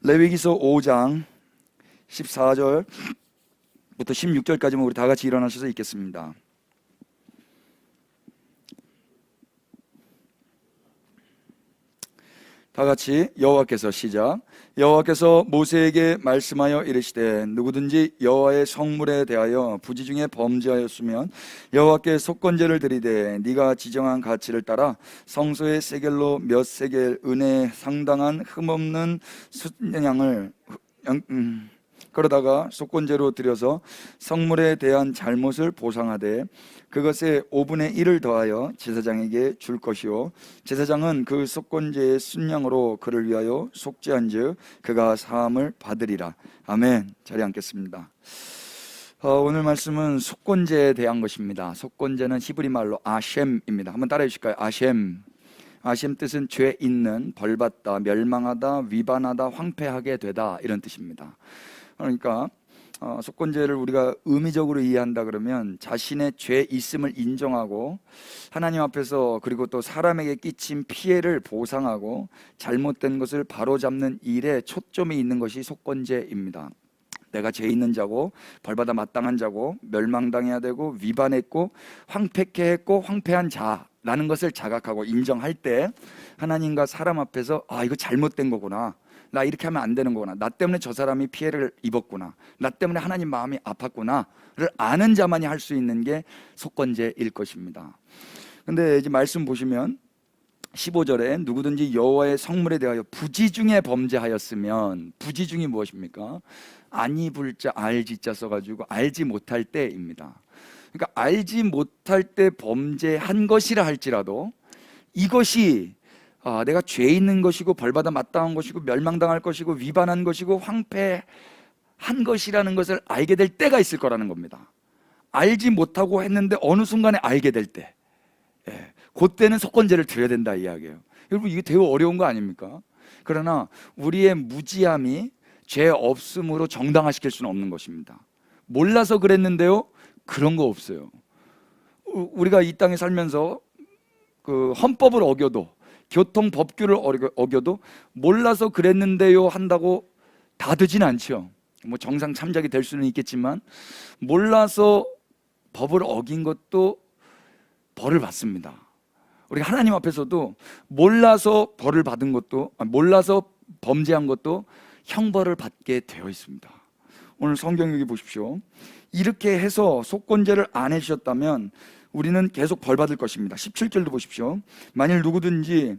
레위기서 5장 14절부터 16절까지만 우리 다 같이 일어나셔서 읽겠습니다. 다 같이 여호와께서 시작. 여호와께서 모세에게 말씀하여 이르시되 누구든지 여호와의 성물에 대하여 부지 중에 범죄하였으면 여호와께 속건제를 드리되 네가 지정한 가치를 따라 성소의 세겔로 몇 세겔 은에 상당한 흠없는 순양을 그러다가 속건제로 드려서 성물에 대한 잘못을 보상하되 그것에 5분의 1을 더하여 제사장에게 줄 것이요 제사장은 그 속건제의 순양으로 그를 위하여 속죄한즉 그가 사함을 받으리라. 아멘. 자리에 앉겠습니다. 오늘 말씀은 속건제에 대한 것입니다. 속건제는 히브리 말로 아셴입니다. 한번 따라해 주실까요? 아셴. 아셴 뜻은 죄 있는, 벌받다, 멸망하다, 위반하다, 황폐하게 되다 이런 뜻입니다. 그러니까 속건제를 우리가 의미적으로 이해한다 그러면 자신의 죄 있음을 인정하고 하나님 앞에서 그리고 또 사람에게 끼친 피해를 보상하고 잘못된 것을 바로잡는 일에 초점이 있는 것이 속건제입니다. 내가 죄 있는 자고 벌받아 마땅한 자고 멸망당해야 되고 위반했고 황폐케 했고 황폐한 자라는 것을 자각하고 인정할 때 하나님과 사람 앞에서 이거 잘못된 거구나, 나 이렇게 하면 안 되는 거구나, 나 때문에 저 사람이 피해를 입었구나, 나 때문에 하나님 마음이 아팠구나를 아는 자만이 할 수 있는 게 속건제일 것입니다. 근데 이제 말씀 보시면 15절에 누구든지 여호와의 성물에 대하여 부지 중에 범죄하였으면, 부지 중이 무엇입니까? 아니 불자 알지자 써가지고 알지 못할 때입니다. 그러니까 알지 못할 때 범죄한 것이라 할지라도 이것이 내가 죄 있는 것이고 벌받아 마땅한 것이고 멸망당할 것이고 위반한 것이고 황폐한 것이라는 것을 알게 될 때가 있을 거라는 겁니다. 알지 못하고 했는데 어느 순간에 알게 될 때, 그때는 속건제를 드려야 된다 이야기예요. 여러분, 이게 되게 어려운 거 아닙니까? 그러나 우리의 무지함이 죄 없음으로 정당화시킬 수는 없는 것입니다. 몰라서 그랬는데요, 그런 거 없어요. 우리가 이 땅에 살면서 그 헌법을 어겨도, 교통 법규를 어겨도 몰라서 그랬는데요 한다고 다 되진 않죠. 뭐 정상 참작이 될 수는 있겠지만 몰라서 법을 어긴 것도 벌을 받습니다. 우리가 하나님 앞에서도 몰라서 벌을 받은 것도, 몰라서 범죄한 것도 형벌을 받게 되어 있습니다. 오늘 성경 여기 보십시오. 이렇게 해서 속건제를 안 해주셨다면 우리는 계속 벌 받을 것입니다. 17절도 보십시오. 만일 누구든지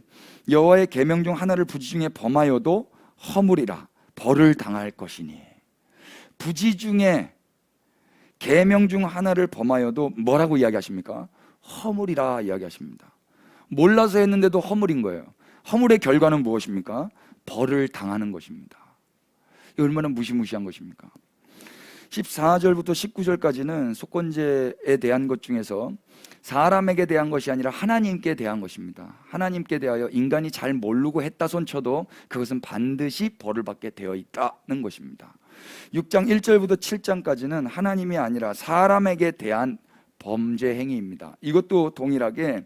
여호와의 계명 중 하나를 부지 중에 범하여도 허물이라 벌을 당할 것이니. 부지 중에 계명 중 하나를 범하여도 뭐라고 이야기하십니까? 허물이라 이야기하십니다. 몰라서 했는데도 허물인 거예요. 허물의 결과는 무엇입니까? 벌을 당하는 것입니다. 이게 얼마나 무시무시한 것입니까? 14절부터 19절까지는 속건제에 대한 것 중에서 사람에게 대한 것이 아니라 하나님께 대한 것입니다. 하나님께 대하여 인간이 잘 모르고 했다 손쳐도 그것은 반드시 벌을 받게 되어 있다는 것입니다. 6장 1절부터 7장까지는 하나님이 아니라 사람에게 대한 범죄 행위입니다. 이것도 동일하게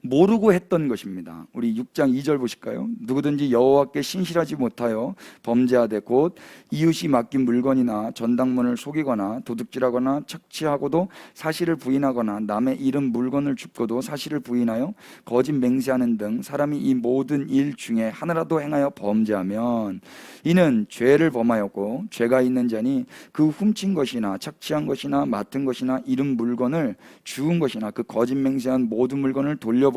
모르고 했던 것입니다. 우리 6장 2절 보실까요? 누구든지 여호와께 신실하지 못하여 범죄하되 곧 이웃이 맡긴 물건이나 전당문을 속이거나 도둑질하거나 착취하고도 사실을 부인하거나 남의 잃은 물건을 줍고도 사실을 부인하여 거짓 맹세하는 등 사람이 이 모든 일 중에 하나라도 행하여 범죄하면 이는 죄를 범하였고 죄가 있는 자니 그 훔친 것이나 착취한 것이나 맡은 것이나 잃은 물건을 주운 것이나 그 거짓 맹세한 모든 물건을 돌려보내되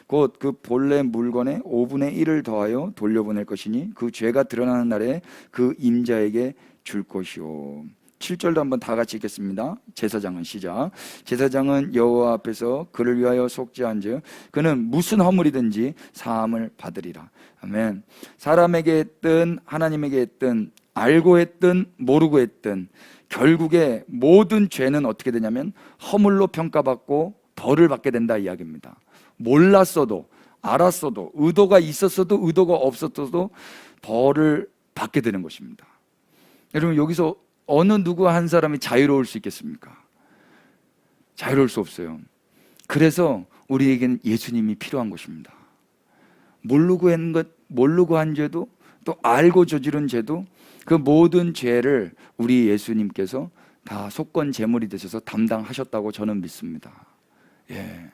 곧 그 본래 물건의 5분의 1을 더하여 돌려보낼 것이니 그 죄가 드러나는 날에 그 임자에게 줄 것이요. 7절도 한번 다 같이 읽겠습니다. 제사장은 시작. 제사장은 여호와 앞에서 그를 위하여 속죄한즉 그는 무슨 허물이든지 사함을 받으리라. 아멘. 사람에게 했든 하나님에게 했든 알고 했든 모르고 했든 결국에 모든 죄는 어떻게 되냐면 허물로 평가받고 벌을 받게 된다 이야기입니다. 몰랐어도 알았어도 의도가 있었어도 의도가 없었어도 벌을 받게 되는 것입니다. 여러분, 여기서 어느 누구 한 사람이 자유로울 수 있겠습니까? 자유로울 수 없어요. 그래서 우리에게는 예수님이 필요한 것입니다. 모르고 한 죄도 또 알고 저지른 죄도 그 모든 죄를 우리 예수님께서 다 속건 제물이 되셔서 담당하셨다고 저는 믿습니다. 예.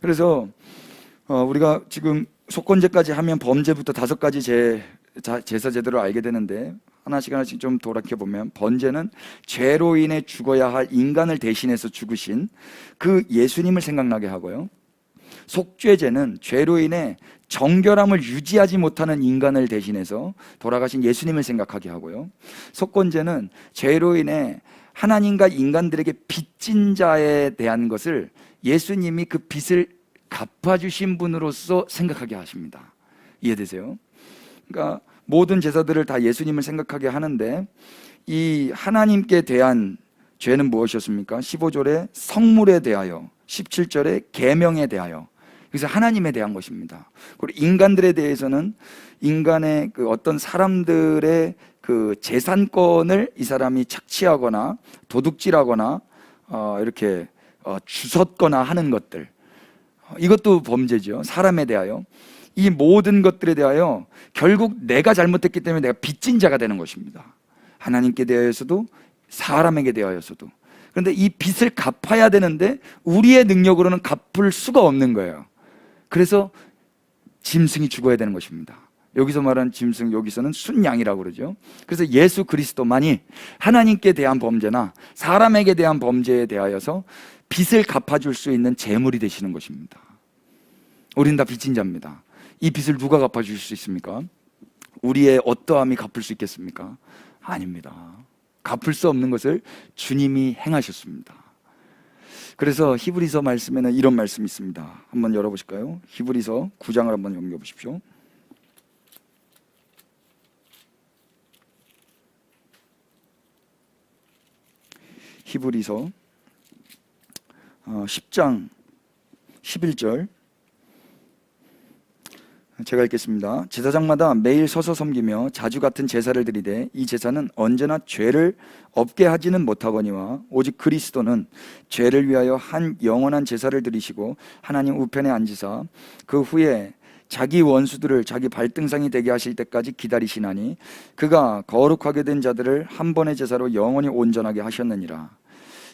그래서 우리가 지금 속건제까지 하면 범죄부터 5가지 제사 제도를 알게 되는데, 하나씩 좀 돌이켜보면, 번제는 죄로 인해 죽어야 할 인간을 대신해서 죽으신 그 예수님을 생각나게 하고요, 속죄제는 죄로 인해 정결함을 유지하지 못하는 인간을 대신해서 돌아가신 예수님을 생각하게 하고요, 속건제는 죄로 인해 하나님과 인간들에게 빚진 자에 대한 것을 예수님이 그 빚을 갚아주신 분으로서 생각하게 하십니다. 이해되세요? 그러니까 모든 제사들을 다 예수님을 생각하게 하는데, 이 하나님께 대한 죄는 무엇이었습니까? 15절에 성물에 대하여, 17절에 계명에 대하여. 그래서 하나님에 대한 것입니다. 그리고 인간들에 대해서는 인간의 그 어떤 사람들의 그 재산권을 이 사람이 착취하거나 도둑질하거나 이렇게 주웠거나 하는 것들, 이것도 범죄죠. 사람에 대하여. 이 모든 것들에 대하여 결국 내가 잘못했기 때문에 내가 빚진 자가 되는 것입니다. 하나님께 대하여서도 사람에게 대하여서도. 그런데 이 빚을 갚아야 되는데 우리의 능력으로는 갚을 수가 없는 거예요. 그래서 짐승이 죽어야 되는 것입니다. 여기서 말하는 짐승, 여기서는 순양이라고 그러죠. 그래서 예수 그리스도만이 하나님께 대한 범죄나 사람에게 대한 범죄에 대하여서 빚을 갚아줄 수 있는 제물이 되시는 것입니다. 우린 다 빚진 자입니다. 이 빚을 누가 갚아줄 수 있습니까? 우리의 어떠함이 갚을 수 있겠습니까? 아닙니다. 갚을 수 없는 것을 주님이 행하셨습니다. 그래서 히브리서 말씀에는 이런 말씀이 있습니다. 한번 열어보실까요? 히브리서 9장을 한번 넘겨보십시오. 히브리서 10장 11절 제가 읽겠습니다. 제사장마다 매일 서서 섬기며 자주 같은 제사를 드리되 이 제사는 언제나 죄를 없게 하지는 못하거니와 오직 그리스도는 죄를 위하여 한 영원한 제사를 드리시고 하나님 우편에 앉으사 그 후에 자기 원수들을 자기 발등상이 되게 하실 때까지 기다리시나니 그가 거룩하게 된 자들을 한 번의 제사로 영원히 온전하게 하셨느니라.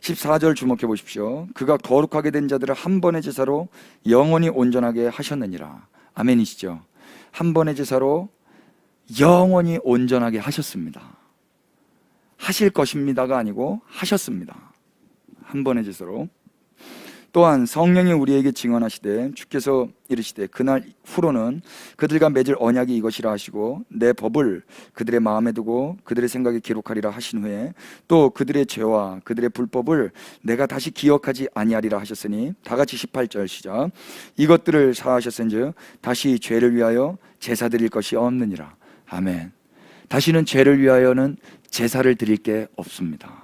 14절 주목해 보십시오. 그가 거룩하게 된 자들을 한 번의 제사로 영원히 온전하게 하셨느니라. 아멘이시죠? 한 번의 제사로 영원히 온전하게 하셨습니다. 하실 것입니다가 아니고 하셨습니다. 한 번의 제사로. 또한 성령이 우리에게 증언하시되 주께서 이르시되 그날 후로는 그들과 맺을 언약이 이것이라 하시고 내 법을 그들의 마음에 두고 그들의 생각에 기록하리라 하신 후에 또 그들의 죄와 그들의 불법을 내가 다시 기억하지 아니하리라 하셨으니 다 같이 18절 시작. 이것들을 사하셨은즉 다시 죄를 위하여 제사 드릴 것이 없느니라. 아멘. 다시는 죄를 위하여는 제사를 드릴 게 없습니다.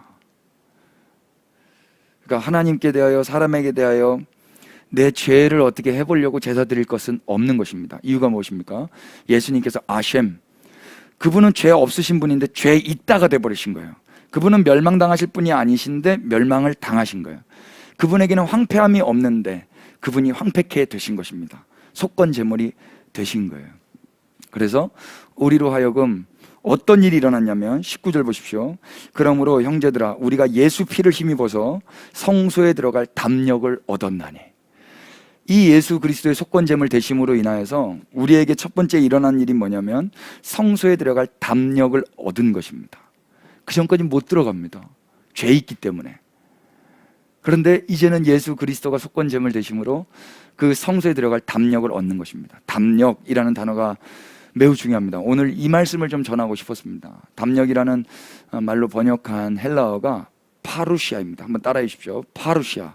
그러니까 하나님께 대하여 사람에게 대하여 내 죄를 어떻게 해보려고 제사 드릴 것은 없는 것입니다. 이유가 무엇입니까? 예수님께서 아셈, 그분은 죄 없으신 분인데 죄 있다가 돼버리신 거예요. 그분은 멸망당하실 분이 아니신데 멸망을 당하신 거예요. 그분에게는 황폐함이 없는데 그분이 황폐케 되신 것입니다. 속건제물이 되신 거예요. 그래서 우리로 하여금 어떤 일이 일어났냐면 19절 보십시오. 그러므로 형제들아 우리가 예수 피를 힘입어서 성소에 들어갈 담력을 얻었나니. 이 예수 그리스도의 속건제물 되심으로 인하여서 우리에게 첫 번째 일어난 일이 뭐냐면 성소에 들어갈 담력을 얻은 것입니다. 그 전까지 못 들어갑니다. 죄 있기 때문에. 그런데 이제는 예수 그리스도가 속건제물 되심으로 그 성소에 들어갈 담력을 얻는 것입니다. 담력이라는 단어가 매우 중요합니다. 오늘 이 말씀을 좀 전하고 싶었습니다. 담력이라는 말로 번역한 헬라어가 파루시아입니다. 한번 따라해 주십시오. 파루시아.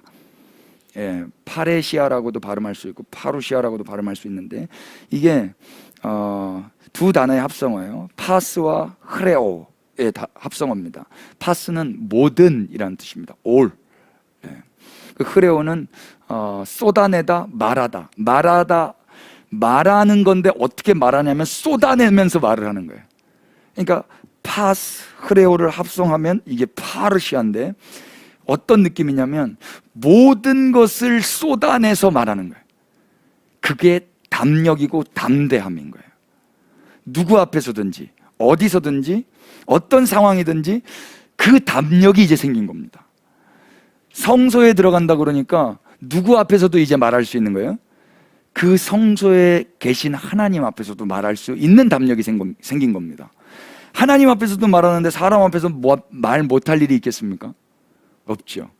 예, 파레시아라고도 발음할 수 있고 파루시아라고도 발음할 수 있는데 이게 두 단어의 합성어예요. 파스와 흐레오의 합성어입니다. 파스는 모든이라는 뜻입니다. all. 예. 그 흐레오는 쏟아내다, 말하다, 말하는 건데 어떻게 말하냐면 쏟아내면서 말을 하는 거예요. 그러니까 파스, 흐레오를 합성하면 이게 파르시아인데 어떤 느낌이냐면 모든 것을 쏟아내서 말하는 거예요. 그게 담력이고 담대함인 거예요. 누구 앞에서든지 어디서든지 어떤 상황이든지 그 담력이 이제 생긴 겁니다. 성소에 들어간다 그러니까 누구 앞에서도 이제 말할 수 있는 거예요. 그 성소에 계신 하나님 앞에서도 말할 수 있는 담력이 생긴 겁니다. 하나님 앞에서도 말하는데 사람 앞에서 말 못할 일이 있겠습니까? 없죠.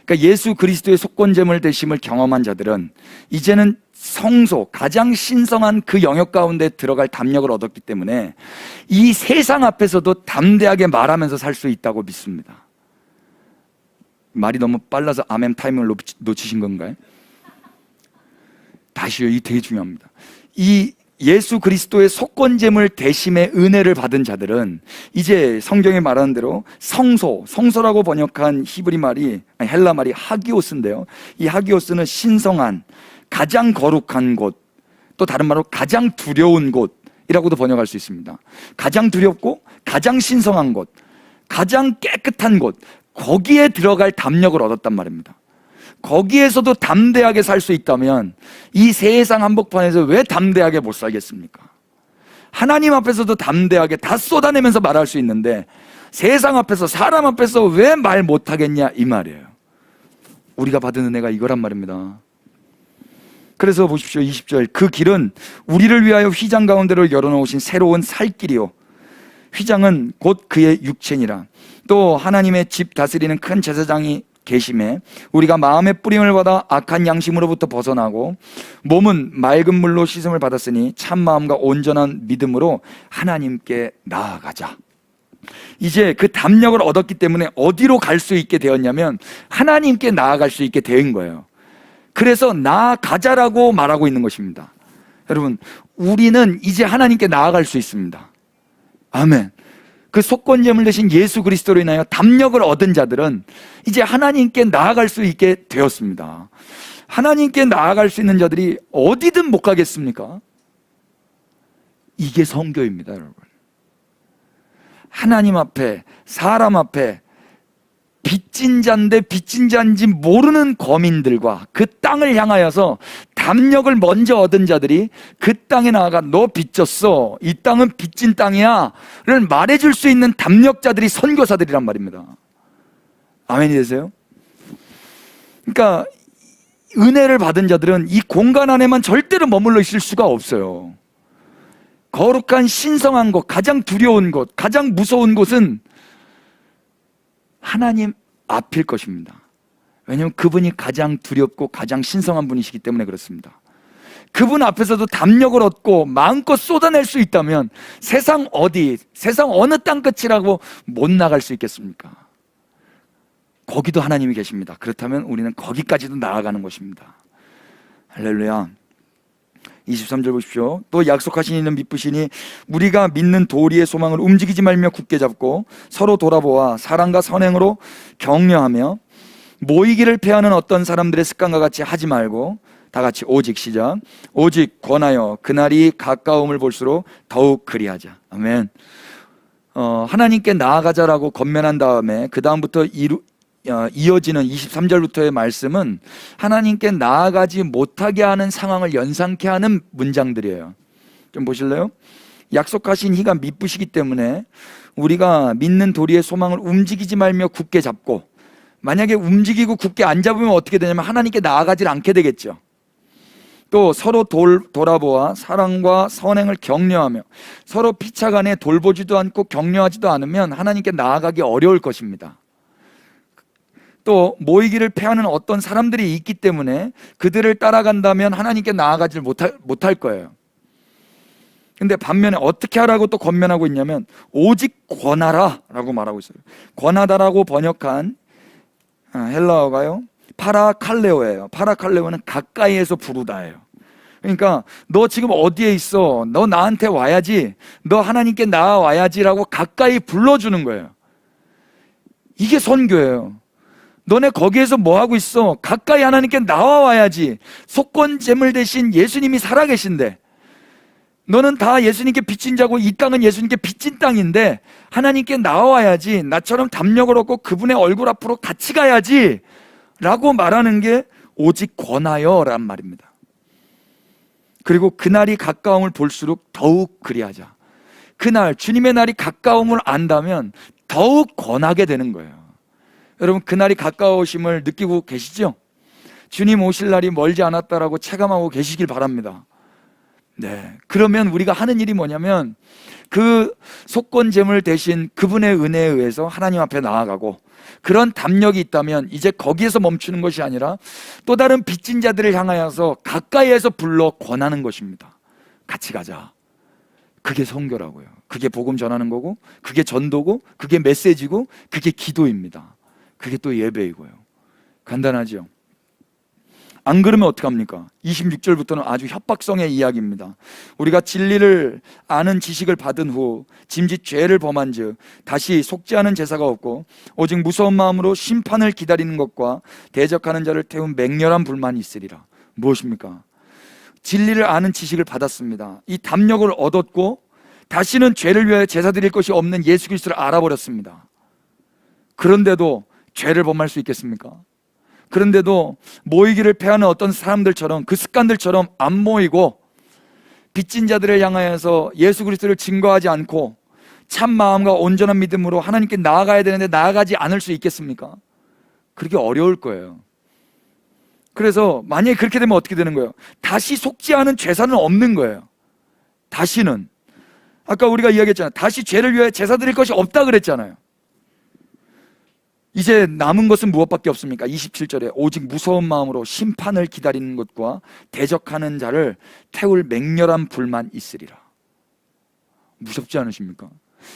그러니까 예수 그리스도의 속건제물 되심을 경험한 자들은 이제는 성소, 가장 신성한 그 영역 가운데 들어갈 담력을 얻었기 때문에 이 세상 앞에서도 담대하게 말하면서 살 수 있다고 믿습니다. 말이 너무 빨라서 아멘 타이밍을 놓치신 건가요? 다시요, 이 되게 중요합니다. 이 예수 그리스도의 속건제물 대심의 은혜를 받은 자들은 이제 성경에 말하는 대로 성소라고 번역한 히브리 말이, 헬라 말이 하기오스인데요. 이 하기오스는 신성한, 가장 거룩한 곳, 또 다른 말로 가장 두려운 곳이라고도 번역할 수 있습니다. 가장 두렵고 가장 신성한 곳, 가장 깨끗한 곳, 거기에 들어갈 담력을 얻었단 말입니다. 거기에서도 담대하게 살 수 있다면 이 세상 한복판에서 왜 담대하게 못 살겠습니까? 하나님 앞에서도 담대하게 다 쏟아내면서 말할 수 있는데 세상 앞에서, 사람 앞에서 왜 말 못하겠냐, 이 말이에요. 우리가 받은 은혜가 이거란 말입니다. 그래서 보십시오, 20절. 그 길은 우리를 위하여 휘장 가운데로 열어놓으신 새로운 살 길이요, 휘장은 곧 그의 육체니라. 또 하나님의 집 다스리는 큰 제사장이 계심에 우리가 마음의 뿌림을 받아 악한 양심으로부터 벗어나고 몸은 맑은 물로 씻음을 받았으니 참 마음과 온전한 믿음으로 하나님께 나아가자. 이제 그 담력을 얻었기 때문에 어디로 갈 수 있게 되었냐면 하나님께 나아갈 수 있게 된 거예요. 그래서 나아가자라고 말하고 있는 것입니다. 여러분, 우리는 이제 하나님께 나아갈 수 있습니다. 아멘. 그 속건제물 되신 예수 그리스도로 인하여 담력을 얻은 자들은 이제 하나님께 나아갈 수 있게 되었습니다. 하나님께 나아갈 수 있는 자들이 어디든 못 가겠습니까? 이게 선교입니다, 여러분. 하나님 앞에, 사람 앞에 빚진 자인데 빚진 자인지 모르는 거민들과 그 땅을 향하여서 담력을 먼저 얻은 자들이 그 땅에 나아가 너 빚졌어, 이 땅은 빚진 땅이야 를 말해줄 수 있는 담력자들이 선교사들이란 말입니다. 아멘이 되세요? 그러니까 은혜를 받은 자들은 이 공간 안에만 절대로 머물러 있을 수가 없어요. 거룩한 신성한 곳, 가장 두려운 곳, 가장 무서운 곳은 하나님 앞일 것입니다. 왜냐하면 그분이 가장 두렵고 가장 신성한 분이시기 때문에 그렇습니다. 그분 앞에서도 담력을 얻고 마음껏 쏟아낼 수 있다면 세상 어디, 세상 어느 땅끝이라고 못 나갈 수 있겠습니까? 거기도 하나님이 계십니다. 그렇다면 우리는 거기까지도 나아가는 것입니다. 할렐루야. 23절 보십시오. 또 약속하신 이는 미쁘시니 우리가 믿는 도리의 소망을 움직이지 말며 굳게 잡고 서로 돌아보아 사랑과 선행으로 격려하며 모이기를 패하는 어떤 사람들의 습관과 같이 하지 말고, 다 같이 오직 시작. 오직 권하여 그날이 가까움을 볼수록 더욱 그리하자. 아멘. 하나님께 나아가자라고 권면한 다음에 그 다음부터 이어지는 23절부터의 말씀은 하나님께 나아가지 못하게 하는 상황을 연상케 하는 문장들이에요. 좀 보실래요? 약속하신 이가 미쁘시기 때문에 우리가 믿는 도리의 소망을 움직이지 말며 굳게 잡고, 만약에 움직이고 굳게 안 잡으면 어떻게 되냐면 하나님께 나아가질 않게 되겠죠. 또 서로 돌아보아 사랑과 선행을 격려하며, 서로 피차간에 돌보지도 않고 격려하지도 않으면 하나님께 나아가기 어려울 것입니다. 또 모이기를 패하는 어떤 사람들이 있기 때문에 그들을 따라간다면 하나님께 나아가지 못할 거예요. 근데 반면에 어떻게 하라고 또 권면하고 있냐면 오직 권하라 라고 말하고 있어요. 권하다라고 번역한 헬라어가요, 파라칼레오예요. 파라칼레오는 가까이에서 부르다예요. 그러니까 너 지금 어디에 있어? 너 나한테 와야지, 너 하나님께 나아와야지라고 가까이 불러주는 거예요. 이게 선교예요. 너네 거기에서 뭐 하고 있어? 가까이 하나님께 나와야지. 속건제물 대신 예수님이 살아계신데, 너는 다 예수님께 빚진 자고 이 땅은 예수님께 빚진 땅인데 하나님께 나와야지. 나처럼 담력을 얻고 그분의 얼굴 앞으로 같이 가야지 라고 말하는 게 오직 권하여 란 말입니다. 그리고 그날이 가까움을 볼수록 더욱 그리하자. 그날 주님의 날이 가까움을 안다면 더욱 권하게 되는 거예요. 여러분, 그날이 가까우심을 느끼고 계시죠? 주님 오실 날이 멀지 않았다라고 체감하고 계시길 바랍니다. 네, 그러면 우리가 하는 일이 뭐냐면 그 속건제물 대신 그분의 은혜에 의해서 하나님 앞에 나아가고, 그런 담력이 있다면 이제 거기에서 멈추는 것이 아니라 또 다른 빚진 자들을 향하여서 가까이에서 불러 권하는 것입니다. 같이 가자. 그게 선교라고요. 그게 복음 전하는 거고, 그게 전도고, 그게 메시지고, 그게 기도입니다. 그게 또 예배이고요. 간단하죠? 안 그러면 어떡합니까? 26절부터는 아주 협박성의 이야기입니다. 우리가 진리를 아는 지식을 받은 후 짐짓 죄를 범한 즉 다시 속지 않은 제사가 없고 오직 무서운 마음으로 심판을 기다리는 것과 대적하는 자를 태운 맹렬한 불만이 있으리라. 무엇입니까? 진리를 아는 지식을 받았습니다. 이 담력을 얻었고 다시는 죄를 위하여 제사 드릴 것이 없는 예수 그리스도를 알아버렸습니다. 그런데도 죄를 범할 수 있겠습니까? 그런데도 모이기를 패하는 어떤 사람들처럼, 그 습관들처럼 안 모이고 빚진 자들을 향하여서 예수 그리스도를 증거하지 않고 참 마음과 온전한 믿음으로 하나님께 나아가야 되는데 나아가지 않을 수 있겠습니까? 그렇게 어려울 거예요. 그래서 만약에 그렇게 되면 어떻게 되는 거예요? 다시 속지 않은 제사는 없는 거예요. 다시는. 아까 우리가 이야기했잖아요. 다시 죄를 위하여 제사 드릴 것이 없다 그랬잖아요. 이제 남은 것은 무엇밖에 없습니까? 27절에 오직 무서운 마음으로 심판을 기다리는 것과 대적하는 자를 태울 맹렬한 불만 있으리라. 무섭지 않으십니까?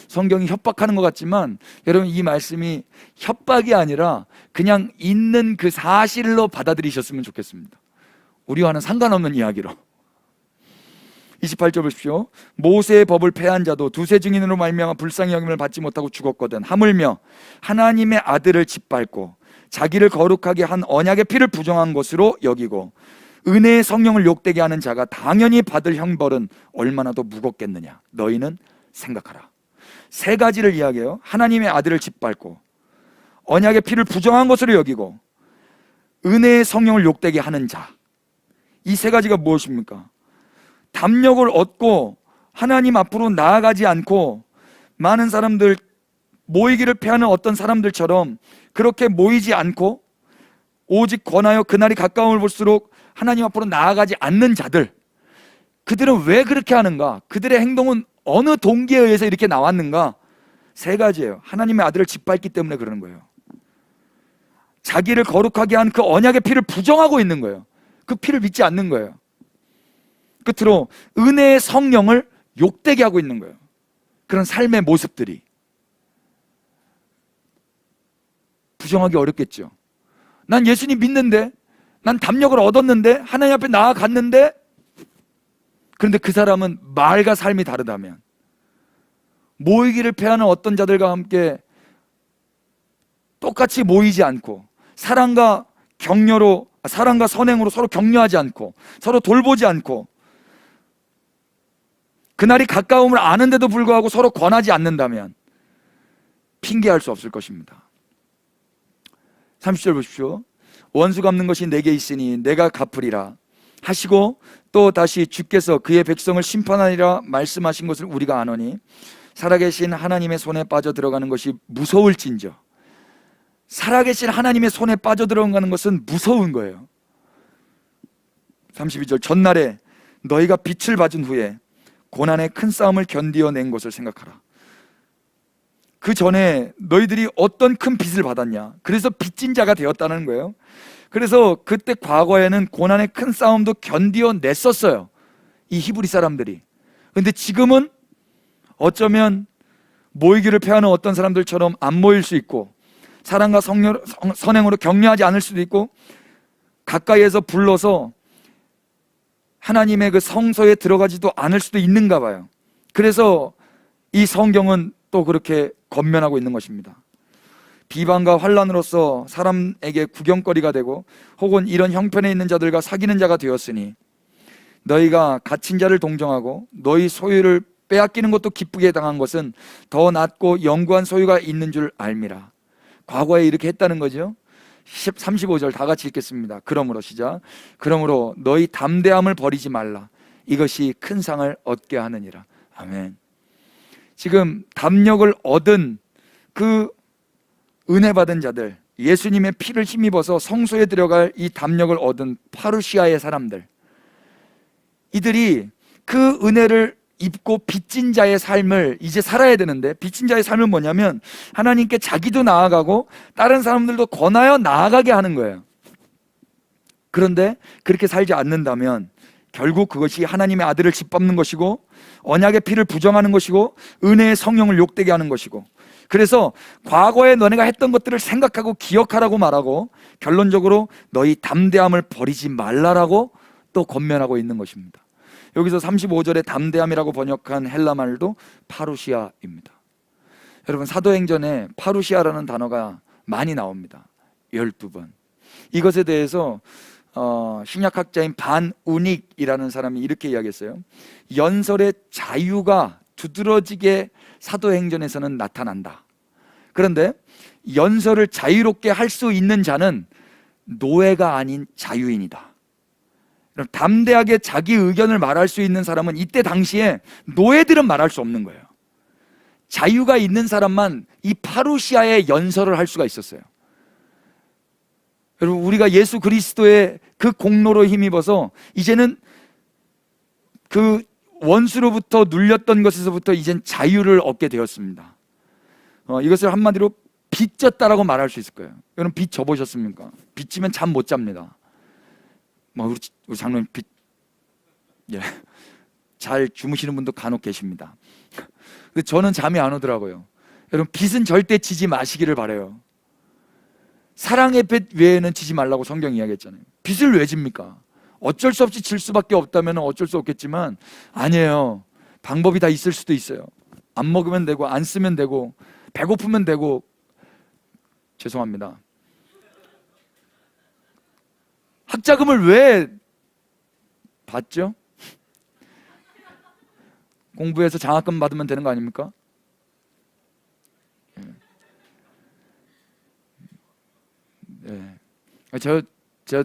성경이 협박하는 것 같지만 여러분, 이 말씀이 협박이 아니라 그냥 있는 그 사실로 받아들이셨으면 좋겠습니다. 우리와는 상관없는 이야기로. 28절 보십시오. 모세의 법을 폐한 자도 두세 증인으로 말미암아 불쌍히 여김을 받지 못하고 죽었거든. 하물며 하나님의 아들을 짓밟고 자기를 거룩하게 한 언약의 피를 부정한 것으로 여기고 은혜의 성령을 욕되게 하는 자가 당연히 받을 형벌은 얼마나 더 무겁겠느냐. 너희는 생각하라. 세 가지를 이야기해요. 하나님의 아들을 짓밟고 언약의 피를 부정한 것으로 여기고 은혜의 성령을 욕되게 하는 자. 이 세 가지가 무엇입니까? 담력을 얻고 하나님 앞으로 나아가지 않고 많은 사람들, 모이기를 패하는 어떤 사람들처럼 그렇게 모이지 않고 오직 권하여 그날이 가까움을 볼수록 하나님 앞으로 나아가지 않는 자들, 그들은 왜 그렇게 하는가? 그들의 행동은 어느 동기에 의해서 이렇게 나왔는가? 세 가지예요. 하나님의 아들을 짓밟기 때문에 그러는 거예요. 자기를 거룩하게 한 그 언약의 피를 부정하고 있는 거예요. 그 피를 믿지 않는 거예요. 끝으로 은혜의 성령을 욕되게 하고 있는 거예요. 그런 삶의 모습들이 부정하기 어렵겠죠. 난 예수님 믿는데, 난 담력을 얻었는데, 하나님 앞에 나아갔는데, 그런데 그 사람은 말과 삶이 다르다면, 모이기를 패하는 어떤 자들과 함께 똑같이 모이지 않고 사랑과 선행으로 서로 격려하지 않고 서로 돌보지 않고 그날이 가까움을 아는데도 불구하고 서로 권하지 않는다면 핑계할 수 없을 것입니다. 30절 보십시오. 원수 갚는 것이 내게 있으니 내가 갚으리라 하시고 또 다시 주께서 그의 백성을 심판하리라 말씀하신 것을 우리가 아노니 살아계신 하나님의 손에 빠져 들어가는 것이 무서울진저. 살아계신 하나님의 손에 빠져 들어가는 것은 무서운 거예요. 32절 전날에 너희가 빛을 받은 후에 고난의 큰 싸움을 견디어낸 것을 생각하라. 그 전에 너희들이 어떤 큰 빚을 받았냐. 그래서 빚진 자가 되었다는 거예요. 그래서 그때 과거에는 고난의 큰 싸움도 견디어냈었어요, 이 히브리 사람들이. 근데 지금은 어쩌면 모이기를 패하는 어떤 사람들처럼 안 모일 수 있고 사랑과 선행으로 격려하지 않을 수도 있고 가까이에서 불러서 하나님의 그 성소에 들어가지도 않을 수도 있는가 봐요. 그래서 이 성경은 또 그렇게 권면하고 있는 것입니다. 비방과 환난으로서 사람에게 구경거리가 되고 혹은 이런 형편에 있는 자들과 사귀는 자가 되었으니 너희가 갇힌 자를 동정하고 너희 소유를 빼앗기는 것도 기쁘게 당한 것은 더 낫고 영구한 소유가 있는 줄 알미라. 과거에 이렇게 했다는 거죠. 35절 다 같이 읽겠습니다. 그러므로 시작. 그러므로 너희 담대함을 버리지 말라. 이것이 큰 상을 얻게 하느니라. 아멘. 지금 담력을 얻은 그 은혜 받은 자들, 예수님의 피를 힘입어서 성소에 들어갈 이 담력을 얻은 파루시아의 사람들, 이들이 그 은혜를 입고 빚진 자의 삶을 이제 살아야 되는데, 빚진 자의 삶은 뭐냐면 하나님께 자기도 나아가고 다른 사람들도 권하여 나아가게 하는 거예요. 그런데 그렇게 살지 않는다면 결국 그것이 하나님의 아들을 짓밟는 것이고, 언약의 피를 부정하는 것이고, 은혜의 성령을 욕되게 하는 것이고, 그래서 과거에 너네가 했던 것들을 생각하고 기억하라고 말하고, 결론적으로 너희 담대함을 버리지 말라라고 또 권면하고 있는 것입니다. 여기서 35절에 담대함이라고 번역한 헬라 말도 파루시아입니다. 여러분, 사도행전에 파루시아라는 단어가 많이 나옵니다. 12번. 이것에 대해서 신약학자인 반 우닉이라는 사람이 이렇게 이야기했어요. 연설의 자유가 두드러지게 사도행전에서는 나타난다. 그런데 연설을 자유롭게 할 수 있는 자는 노예가 아닌 자유인이다. 담대하게 자기 의견을 말할 수 있는 사람은 이때 당시에 노예들은 말할 수 없는 거예요. 자유가 있는 사람만 이 파루시아의 연설을 할 수가 있었어요. 여러분, 우리가 예수 그리스도의 그 공로로 힘입어서 이제는 그 원수로부터 눌렸던 것에서부터 이젠 자유를 얻게 되었습니다. 이것을 한마디로 빚졌다라고 말할 수 있을 거예요. 여러분, 빚 져보셨습니까? 빚지면 잠 못 잡니다. 우리 장로님 잘 주무시는 분도 간혹 계십니다. 근데 저는 잠이 안 오더라고요. 여러분, 빚은 절대 지지 마시기를 바라요. 사랑의 빚 외에는 지지 말라고 성경이 이야기했잖아요. 빚을 왜 집니까? 어쩔 수 없이 질 수밖에 없다면 어쩔 수 없겠지만, 아니에요. 방법이 다 있을 수도 있어요. 안 먹으면 되고, 안 쓰면 되고, 배고프면 되고. 죄송합니다. 학자금을 왜 받죠? 공부해서 장학금 받으면 되는 거 아닙니까?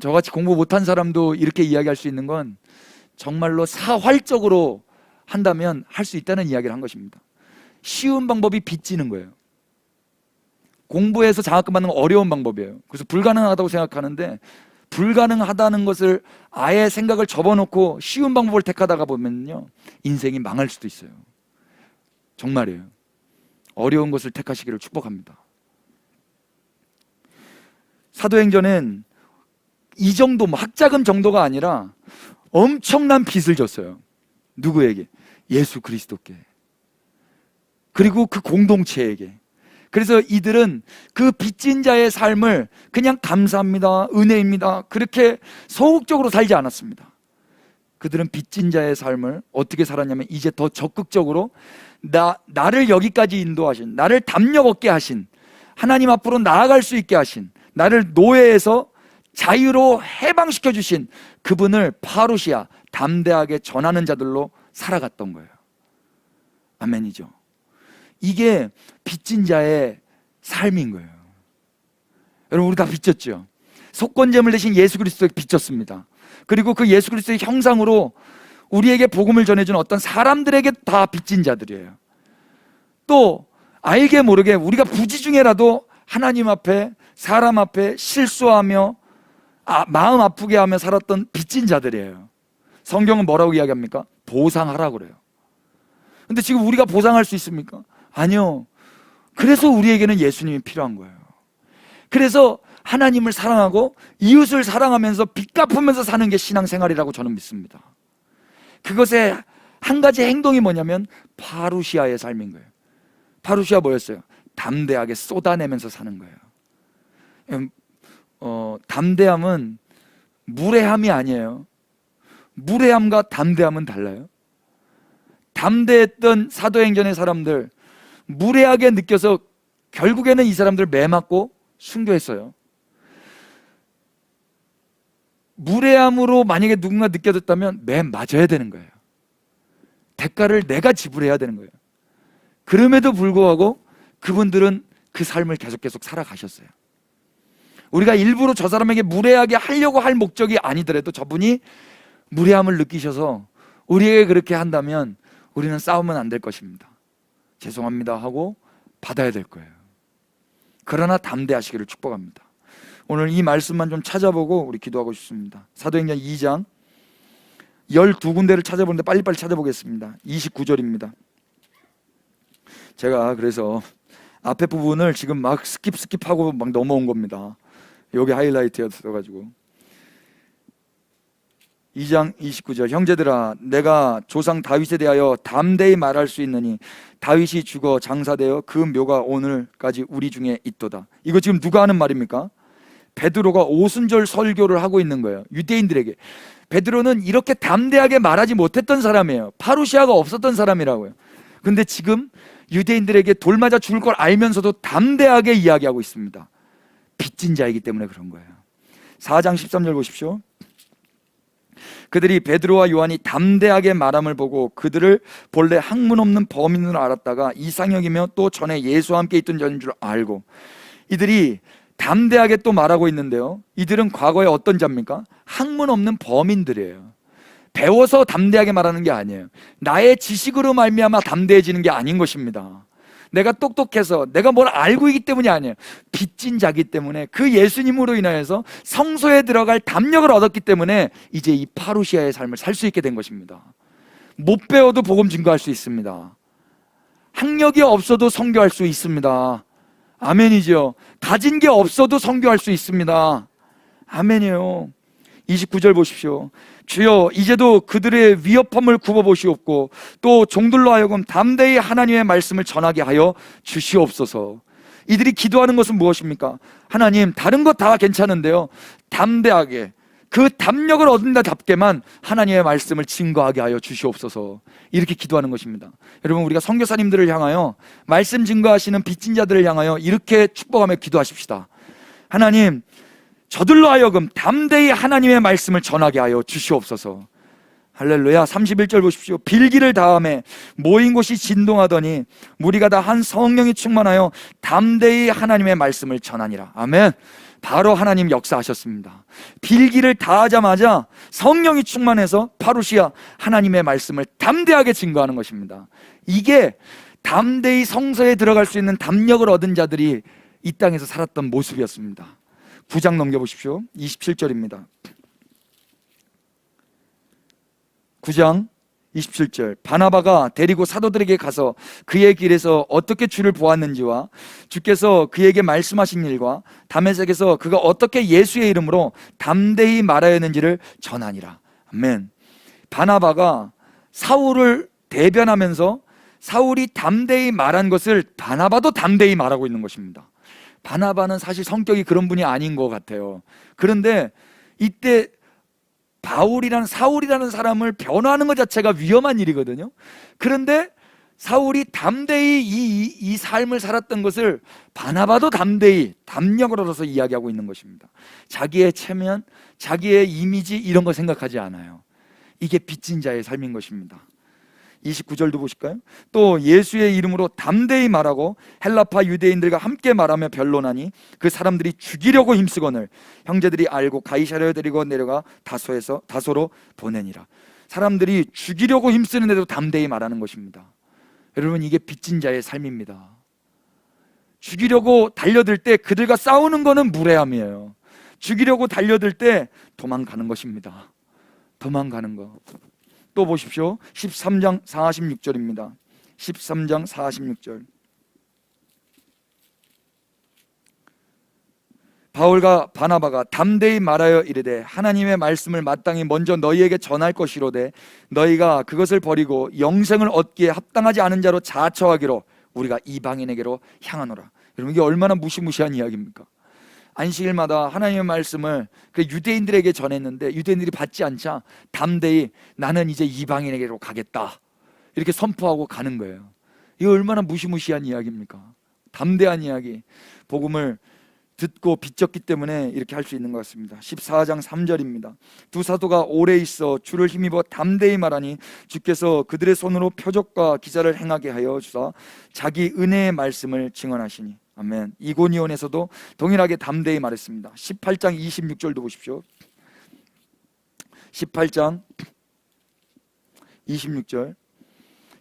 저같이 공부 못한 사람도 이렇게 이야기할 수 있는 건 정말로 사활적으로 한다면 할 수 있다는 이야기를 한 것입니다. 쉬운 방법이 빚지는 거예요. 공부해서 장학금 받는 건 어려운 방법이에요. 그래서 불가능하다고 생각하는데, 불가능하다는 것을 아예 생각을 접어놓고 쉬운 방법을 택하다가 보면요, 인생이 망할 수도 있어요. 정말이에요. 어려운 것을 택하시기를 축복합니다. 사도행전은 이 정도, 학자금 정도가 아니라 엄청난 빚을 졌어요. 누구에게? 예수 그리스도께. 그리고 그 공동체에게. 그래서 이들은 그 빚진 자의 삶을 그냥 감사합니다, 은혜입니다, 그렇게 소극적으로 살지 않았습니다. 그들은 빚진 자의 삶을 어떻게 살았냐면, 이제 더 적극적으로 나를 여기까지 인도하신, 나를 담력 얻게 하신, 하나님 앞으로 나아갈 수 있게 하신, 나를 노예에서 자유로 해방시켜 주신 그분을 파루시아, 담대하게 전하는 자들로 살아갔던 거예요. 아멘이죠. 이게 빚진 자의 삶인 거예요. 여러분, 우리 다 빚졌죠. 속건제물 대신 예수 그리스도에게 빚졌습니다. 그리고 그 예수 그리스도의 형상으로 우리에게 복음을 전해준 어떤 사람들에게 다 빚진 자들이에요. 또 알게 모르게 우리가 부지 중에라도 하나님 앞에, 사람 앞에 실수하며 마음 아프게 하며 살았던 빚진 자들이에요. 성경은 뭐라고 이야기합니까? 보상하라고 그래요. 근데 지금 우리가 보상할 수 있습니까? 아니요. 그래서 우리에게는 예수님이 필요한 거예요. 그래서 하나님을 사랑하고 이웃을 사랑하면서 빚 갚으면서 사는 게 신앙생활이라고 저는 믿습니다. 그것의 한 가지 행동이 뭐냐면 파루시아의 삶인 거예요. 파루시아 뭐였어요? 담대하게 쏟아내면서 사는 거예요. 담대함은 무례함이 아니에요. 무례함과 담대함은 달라요. 담대했던 사도행전의 사람들, 무례하게 느껴서 결국에는 이 사람들 매맞고 순교했어요. 무례함으로 만약에 누군가 느껴졌다면 매 맞아야 되는 거예요. 대가를 내가 지불해야 되는 거예요. 그럼에도 불구하고 그분들은 그 삶을 계속 살아가셨어요. 우리가 일부러 저 사람에게 무례하게 하려고 할 목적이 아니더라도 저분이 무례함을 느끼셔서 우리에게 그렇게 한다면 우리는 싸우면 안 될 것입니다. 죄송합니다 하고 받아야 될 거예요. 그러나 담대하시기를 축복합니다. 오늘 이 말씀만 좀 찾아보고 우리 기도하고 싶습니다. 사도행전 2장 12군데를 찾아보는데 빨리빨리 찾아보겠습니다. 29절입니다. 제가 그래서 앞에 부분을 지금 막 스킵하고 막 넘어온 겁니다. 여기 하이라이트였어가지고. 2장 29절, 형제들아 내가 조상 다윗에 대하여 담대히 말할 수 있느니 다윗이 죽어 장사되어 그 묘가 오늘까지 우리 중에 있도다. 이거 지금 누가 하는 말입니까? 베드로가 오순절 설교를 하고 있는 거예요. 유대인들에게. 베드로는 이렇게 담대하게 말하지 못했던 사람이에요. 파루시아가 없었던 사람이라고요. 근데 지금 유대인들에게 돌 맞아 죽을 걸 알면서도 담대하게 이야기하고 있습니다. 빚진 자이기 때문에 그런 거예요. 4장 13절 보십시오. 그들이 베드로와 요한이 담대하게 말함을 보고 그들을 본래 학문 없는 범인으로 알았다가 이상혁이며 또 전에 예수와 함께 있던 자인 줄 알고, 이들이 담대하게 또 말하고 있는데요, 이들은 과거에 어떤 자입니까? 학문 없는 범인들이에요. 배워서 담대하게 말하는 게 아니에요. 나의 지식으로 말미암아 담대해지는 게 아닌 것입니다. 내가 똑똑해서 내가 뭘 알고 있기 때문이 아니에요. 빚진 자기 때문에, 그 예수님으로 인하여서 성소에 들어갈 담력을 얻었기 때문에 이제 이 파루시아의 삶을 살 수 있게 된 것입니다. 못 배워도 복음 증거할 수 있습니다. 학력이 없어도 선교할 수 있습니다. 아멘이죠. 가진 게 없어도 선교할 수 있습니다. 아멘이에요. 29절 보십시오. 주여 이제도 그들의 위협함을 굽어보시옵고 또 종들로 하여금 담대히 하나님의 말씀을 전하게 하여 주시옵소서. 이들이 기도하는 것은 무엇입니까? 하나님, 다른 것 다 괜찮은데요, 담대하게 그 담력을 얻는다답게만 하나님의 말씀을 증거하게 하여 주시옵소서. 이렇게 기도하는 것입니다. 여러분, 우리가 선교사님들을 향하여, 말씀 증거하시는 빚진 자들을 향하여 이렇게 축복하며 기도하십시다. 하나님, 저들로 하여금 담대히 하나님의 말씀을 전하게 하여 주시옵소서. 할렐루야. 31절 보십시오. 빌기를 다음에 모인 곳이 진동하더니 무리가 다 한 성령이 충만하여 담대히 하나님의 말씀을 전하니라. 아멘. 바로 하나님 역사하셨습니다. 빌기를 다하자마자 성령이 충만해서 파루시아 하나님의 말씀을 담대하게 증거하는 것입니다. 이게 담대히 성소에 들어갈 수 있는 담력을 얻은 자들이 이 땅에서 살았던 모습이었습니다. 9장 넘겨보십시오. 27절입니다. 9장 27절. 바나바가 데리고 사도들에게 가서 그의 길에서 어떻게 주를 보았는지와 주께서 그에게 말씀하신 일과 다메섹에서 그가 어떻게 예수의 이름으로 담대히 말하였는지를 전하니라. 아멘. 바나바가 사울을 대변하면서 사울이 담대히 말한 것을 바나바도 담대히 말하고 있는 것입니다. 바나바는 사실 성격이 그런 분이 아닌 것 같아요. 그런데 이때 사울이라는 사람을 변호하는 것 자체가 위험한 일이거든요. 그런데 사울이 담대히 이 삶을 살았던 것을 바나바도 담대히 담력을 얻어서 이야기하고 있는 것입니다. 자기의 체면, 자기의 이미지 이런 거 생각하지 않아요. 이게 빚진 자의 삶인 것입니다. 29절도 보실까요? 또 예수의 이름으로 담대히 말하고 헬라파 유대인들과 함께 말하며 변론하니 그 사람들이 죽이려고 힘쓰거늘 형제들이 알고 가이사랴에 데리고 내려가 다소로 보내니라. 사람들이 죽이려고 힘쓰는데도 담대히 말하는 것입니다. 여러분, 이게 빚진 자의 삶입니다. 죽이려고 달려들 때 그들과 싸우는 것은 무례함이에요. 죽이려고 달려들 때 도망가는 것입니다. 도망가는 것. 또 보십시오. 13장 46절입니다. 13장 46절. 바울과 바나바가 담대히 말하여 이르되 하나님의 말씀을 마땅히 먼저 너희에게 전할 것이로되 너희가 그것을 버리고 영생을 얻기에 합당하지 않은 자로 자처하기로 우리가 이방인에게로 향하노라. 여러분, 이게 얼마나 무시무시한 이야기입니까? 안식일마다 하나님의 말씀을 그 유대인들에게 전했는데 유대인들이 받지 않자 담대히 나는 이제 이방인에게로 가겠다 이렇게 선포하고 가는 거예요. 이거 얼마나 무시무시한 이야기입니까? 담대한 이야기. 복음을 듣고 빚졌기 때문에 이렇게 할 수 있는 것 같습니다. 14장 3절입니다. 두 사도가 오래 있어 주를 힘입어 담대히 말하니 주께서 그들의 손으로 표적과 기사를 행하게 하여 주사 자기 은혜의 말씀을 증언하시니. 아멘. 이고니온에서도 동일하게 담대히 말했습니다. 18장 26절도 보십시오. 18장 26절.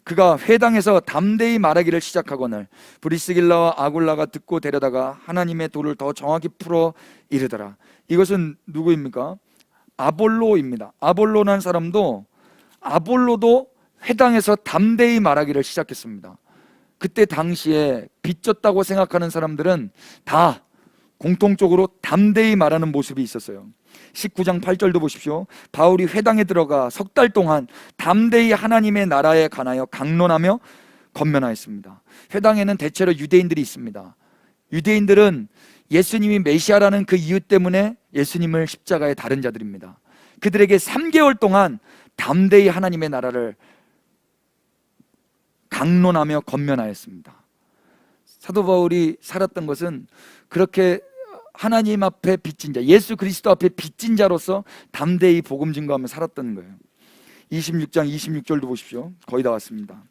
그가 회당에서 담대히 말하기를 시작하거늘 브리스길라와 아굴라가 듣고 데려다가 하나님의 도를 더 정확히 풀어 이르더라. 이것은 누구입니까? 아볼로입니다. 아볼로도 회당에서 담대히 말하기를 시작했습니다. 그때 당시에 빚졌다고 생각하는 사람들은 다 공통적으로 담대히 말하는 모습이 있었어요. 19장 8절도 보십시오. 바울이 회당에 들어가 석 달 동안 담대히 하나님의 나라에 관하여 강론하며 권면하였습니다. 회당에는 대체로 유대인들이 있습니다. 유대인들은 예수님이 메시아라는 그 이유 때문에 예수님을 십자가에 달은 자들입니다. 그들에게 3개월 동안 담대히 하나님의 나라를 강론하며 권면하였습니다. 사도 바울이 살았던 것은 그렇게 하나님 앞에 빚진 자, 예수 그리스도 앞에 빚진 자로서 담대히 복음 증거하며 살았던 거예요. 26장 26절도 보십시오. 거의 다 왔습니다.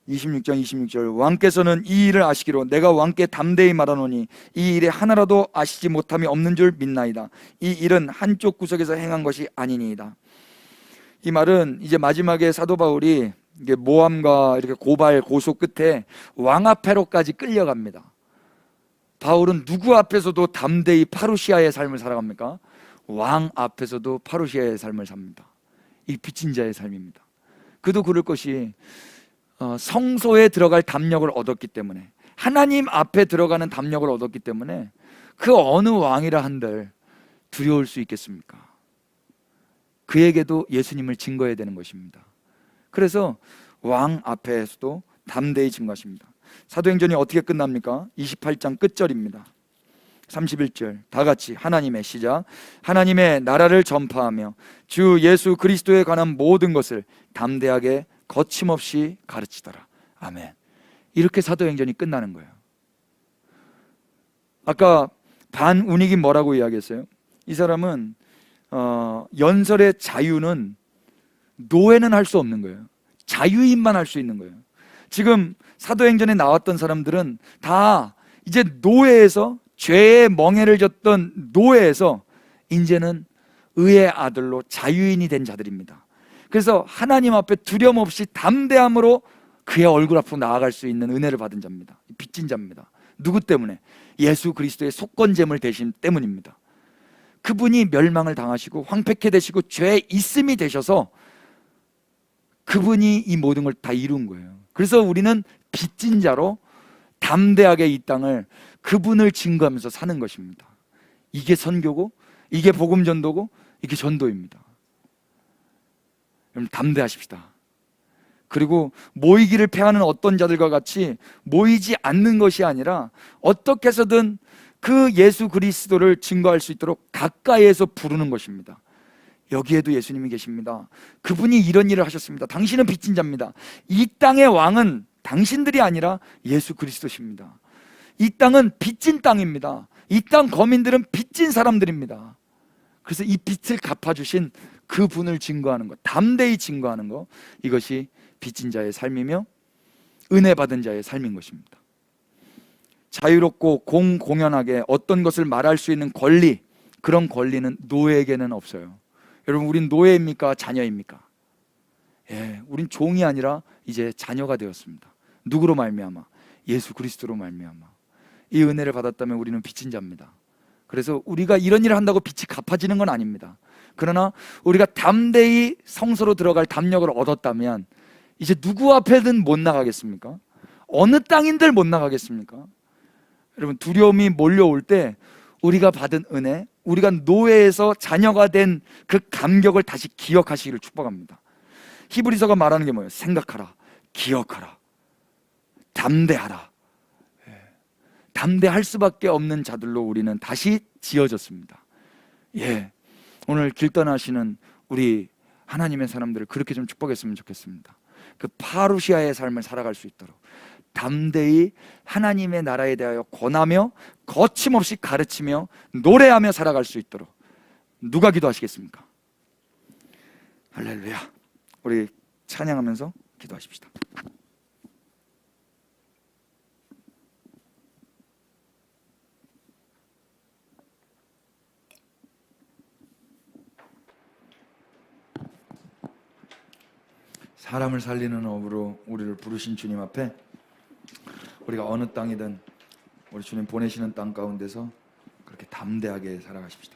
26장 26절 왕께서는 이 일을 아시기로 내가 왕께 담대히 말하노니 이 일에 하나라도 아시지 못함이 없는 줄 믿나이다. 이 일은 한쪽 구석에서 행한 것이 아니니이다. 이 말은 이제 마지막에 사도 바울이 이게 모함과 이렇게 고발 고소 끝에 왕 앞에로까지 끌려갑니다. 바울은 누구 앞에서도 담대히 파루시아의 삶을 살아갑니까? 왕 앞에서도 파루시아의 삶을 삽니다. 이 빚진 자의 삶입니다. 그도 그럴 것이 성소에 들어갈 담력을 얻었기 때문에, 하나님 앞에 들어가는 담력을 얻었기 때문에 그 어느 왕이라 한들 두려울 수 있겠습니까? 그에게도 예수님을 증거해야 되는 것입니다. 그래서 왕 앞에서도 담대히 증거하십니다. 사도행전이 어떻게 끝납니까? 28장 끝절입니다. 31절 다 같이 하나님의 시작. 하나님의 나라를 전파하며 주 예수 그리스도에 관한 모든 것을 담대하게 거침없이 가르치더라. 아멘. 이렇게 사도행전이 끝나는 거예요. 아까 반운익이 뭐라고 이야기했어요? 이 사람은 연설의 자유는 노예는 할 수 없는 거예요. 자유인만 할 수 있는 거예요. 지금 사도행전에 나왔던 사람들은 다 이제 노예에서, 죄의 멍에를 졌던 노예에서 이제는 의의 아들로 자유인이 된 자들입니다. 그래서 하나님 앞에 두려움 없이 담대함으로 그의 얼굴 앞으로 나아갈 수 있는 은혜를 받은 자입니다. 빚진 자입니다. 누구 때문에? 예수 그리스도의 속건제물 되심 때문입니다. 그분이 멸망을 당하시고 황폐케 되시고 죄에 있음이 되셔서 그분이 이 모든 걸 다 이룬 거예요. 그래서 우리는 빚진 자로 담대하게 이 땅을 그분을 증거하면서 사는 것입니다. 이게 선교고, 이게 복음 전도고, 이게 전도입니다. 여러분 담대하십시다. 그리고 모이기를 패하는 어떤 자들과 같이 모이지 않는 것이 아니라 어떻게 해서든 그 예수 그리스도를 증거할 수 있도록 가까이에서 부르는 것입니다. 여기에도 예수님이 계십니다. 그분이 이런 일을 하셨습니다. 당신은 빚진 자입니다. 이 땅의 왕은 당신들이 아니라 예수 그리스도십니다. 이 땅은 빚진 땅입니다. 이 땅 거민들은 빚진 사람들입니다. 그래서 이 빚을 갚아주신 그분을 증거하는 것, 담대히 증거하는 것, 이것이 빚진 자의 삶이며 은혜 받은 자의 삶인 것입니다. 자유롭고 공공연하게 어떤 것을 말할 수 있는 권리, 그런 권리는 노예에게는 없어요. 여러분, 우린 노예입니까? 자녀입니까? 예, 우린 종이 아니라 이제 자녀가 되었습니다. 누구로 말미암아? 예수 그리스도로 말미암아. 이 은혜를 받았다면 우리는 빚진 자입니다. 그래서 우리가 이런 일을 한다고 빚이 갚아지는 건 아닙니다. 그러나 우리가 담대히 성소로 들어갈 담력을 얻었다면 이제 누구 앞에든 못 나가겠습니까? 어느 땅인들 못 나가겠습니까? 여러분, 두려움이 몰려올 때 우리가 받은 은혜, 우리가 노예에서 자녀가 된 그 감격을 다시 기억하시기를 축복합니다. 히브리서가 말하는 게 뭐예요? 생각하라, 기억하라, 담대하라. 담대할 수밖에 없는 자들로 우리는 다시 지어졌습니다. 예, 오늘 길 떠나시는 우리 하나님의 사람들을 그렇게 좀 축복했으면 좋겠습니다. 그 파루시아의 삶을 살아갈 수 있도록 담대히 하나님의 나라에 대하여 권하며 거침없이 가르치며 노래하며 살아갈 수 있도록. 누가 기도하시겠습니까? 할렐루야. 우리 찬양하면서 기도하십시다. 사람을 살리는 업으로 우리를 부르신 주님 앞에 우리가 어느 땅이든 우리 주님 보내시는 땅 가운데서 그렇게 담대하게 살아가십시다.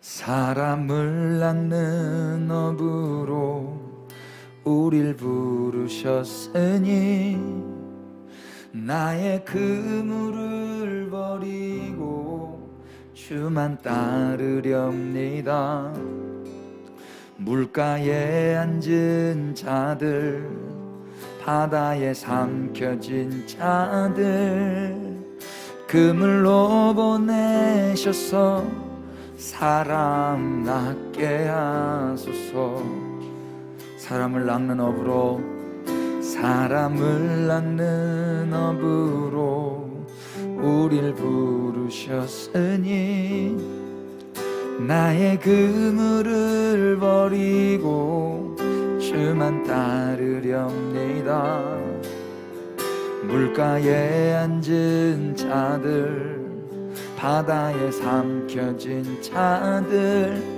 사람을 낳는 업으로 우릴 부르셨으니 나의 그물을 버리고 주만 따르렵니다. 물가에 앉은 자들, 바다에 삼켜진 자들, 그물로 보내셔서 사람 낳게 하소서. 사람을 낳는 업으로, 사람을 낳는 업으로 우릴 부르셨으니 나의 그물을 버리고 주만 따르렵니다. 물가에 앉은 자들, 바다에 삼켜진 자들,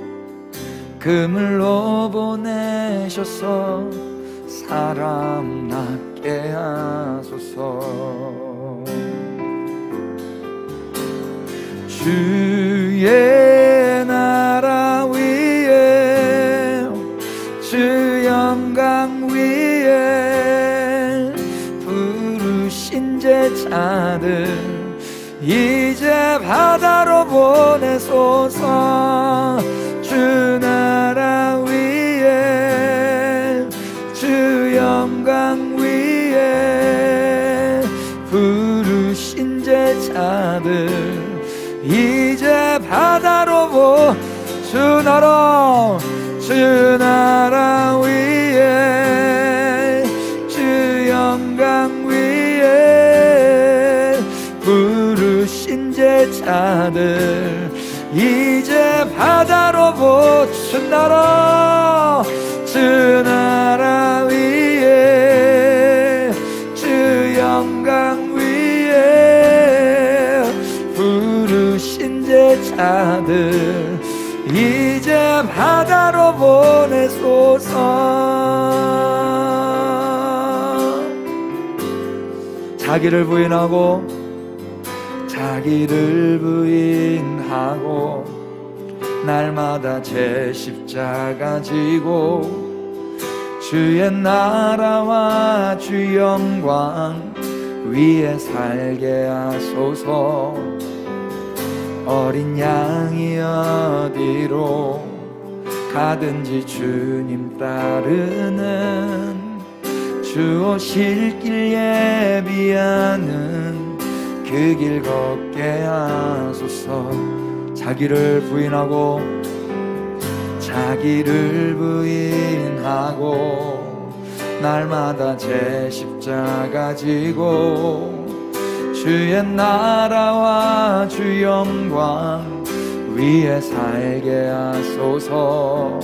그물로 보내셔서 사람 낳게 하소서. 주의 나라 위에, 주 영광 위에 부르신 제자들 이제 바다로 보내소서. 주 나라 위에, 주 영광 위에 부르신 제자들 이제 바다로 주 나라, 주 나라 위에, 주 영광 위에 부르신 제자들 이제 바다로 주 나라, 주 나라 위에, 주 영광 위에 부르신 제자들 이제 바다로 보내소서. 자기를 부인하고, 자기를 부인하고 날마다 제 십자가 지고 주의 나라와 주 영광 위에 살게 하소서. 어린 양이 어디로 가든지 주님 따르는, 주 오실 길 예비하는 그 길 걷게 하소서. 자기를 부인하고, 자기를 부인하고 날마다 제 십자가 지고 주의 나라와 주 영광 위에 살게 하소서.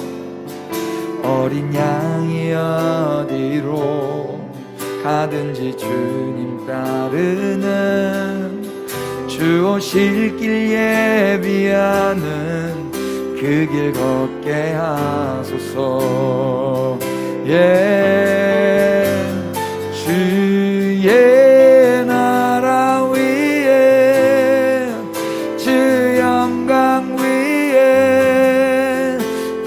어린 양이 어디로 가든지 주님 따르는, 주 오실 길 예비하는 그 길 걷게 하소서. 주의 나라 위에, 주 영광 위에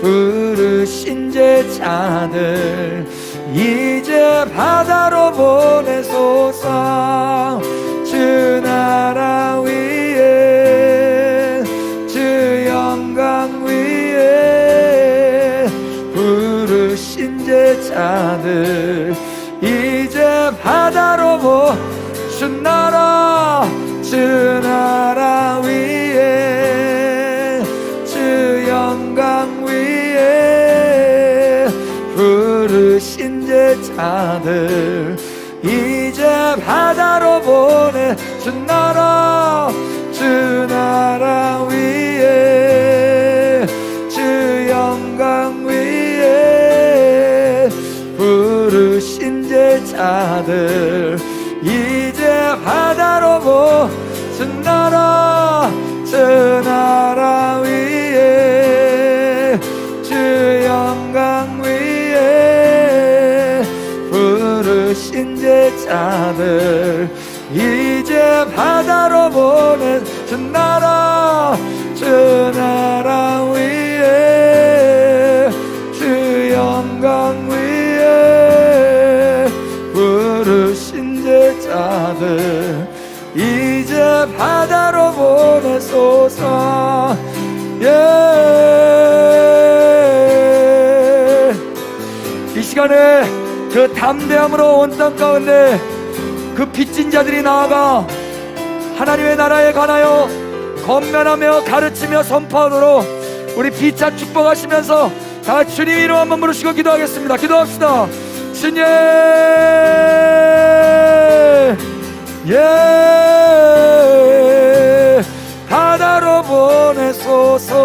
부르신 제자들 이제 바다로 보내소서. 주 나라 위에, 주 영광 위에 부르신 제자들 이제 바다로 주 나라, 주 나라 위에, 주 영광 위에 부르신 제자들 이제 바다로 보내. 주 나라, 주 나라 위에, 주 영광 위에 신제자들 이제 바다로 보는 나라 저 나라 위에 주 영광 위에 부르신 제자들 이제 바다로 보는 저 나라 위에 주 영광 위에 부르신 제자들 이제 바다로 보내소서. 이 시간에 그 담대함으로 온 땅 가운데 그 빚진 자들이 나아가 하나님의 나라에 관하여 건면하며 가르치며 선포하도록 우리 피차 축복하시면서 다 주님 이름 한번 부르시고 기도하겠습니다. 기도합시다. 주님 바다로 보내소서.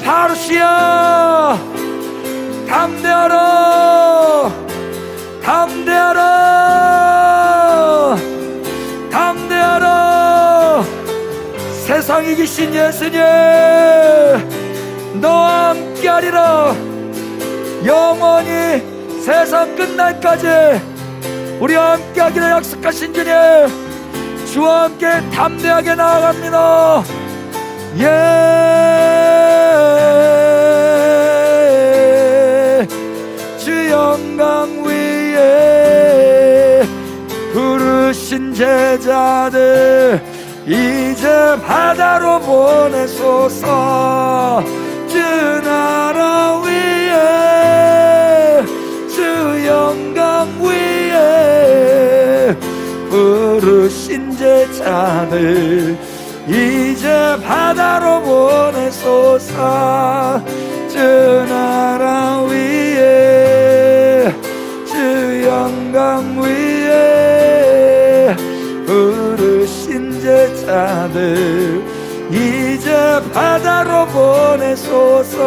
파루시아 담대하라 담대하라 담대하라. 세상 이기신 예수님 너와 함께하리라. 영원히 세상 끝날까지 우리와 함께하기를 약속하신 주님 주와 함께 담대하게 나아갑니다. 주 영광 위에 부르신 제자들 이제 바다로 보내소서. 주 나라 위에 주 영광 위에 부르신 제자들 이제 바다로 보내소서. 주 나라 위에 주 영광 위에 부르신 제자들 이제 바다로 보내소서.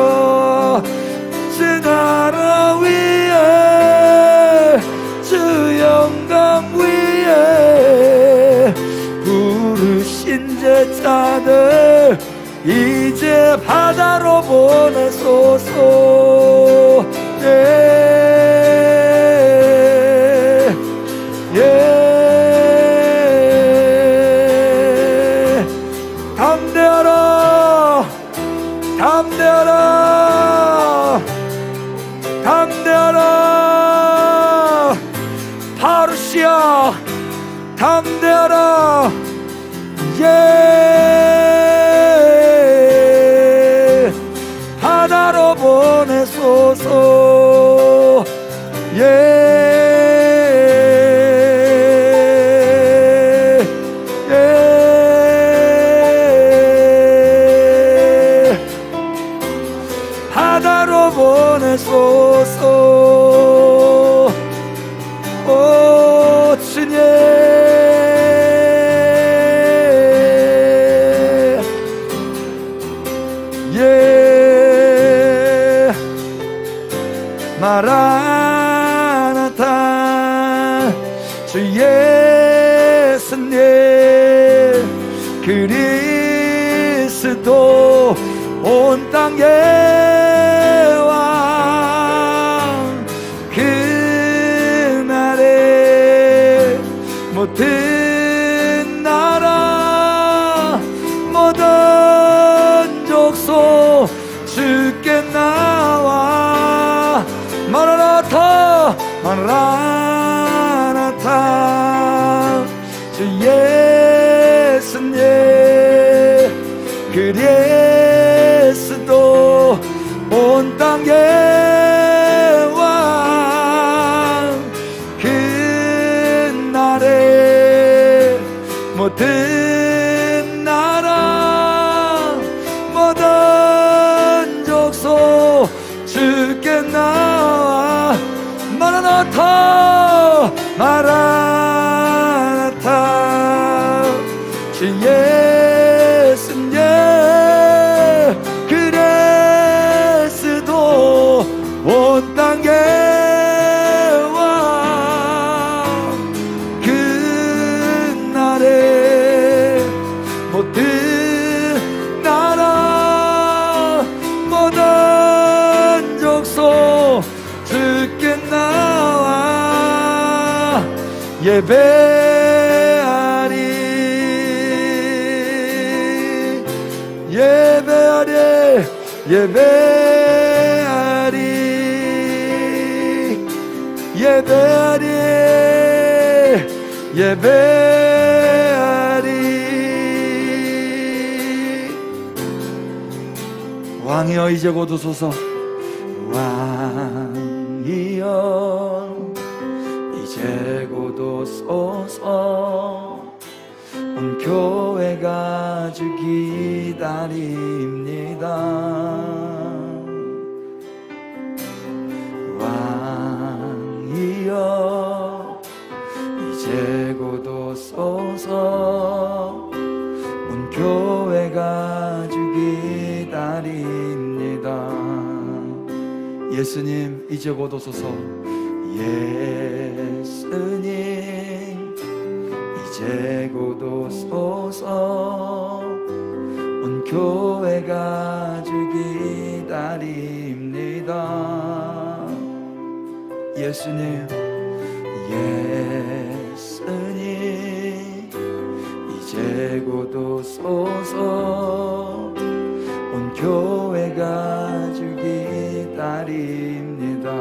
주 나라 위에 주 영광 위에 부르신 제자들 이제 바다로 보내소서. 담대하라 담대하라 담대하라. 파루시아 담대하라. 바다로 보내소서. 바다로 보내소서. 오 주님 마라나타 주 예수님 그리스도 온 땅의 왕 그날에 모든 나라 모든 족속 주께 나와 마라나타 마라나타 주 예수님 그리스도 온 땅의 왕 그날에 모든 나라 모든 족속 주께 나와 마라나타 마라나타 주 예수님 그리스도 온 땅에 예배하리 예배하리 예배하리 예배하리 예배하리 왕이여 이제 곧 오소서 왕이여 이제 곧 오소서 온 교회가 주 기다립니다 왕이여 이제 곧 오소서 온 교회가 주 기다립니다 예수님 이제 곧 오소서 예수님 이제 곧 오소서 온 교회가 주 기다립니다 예수님 예수님 이제 곧 오소서 온 교회가 주 기다립니다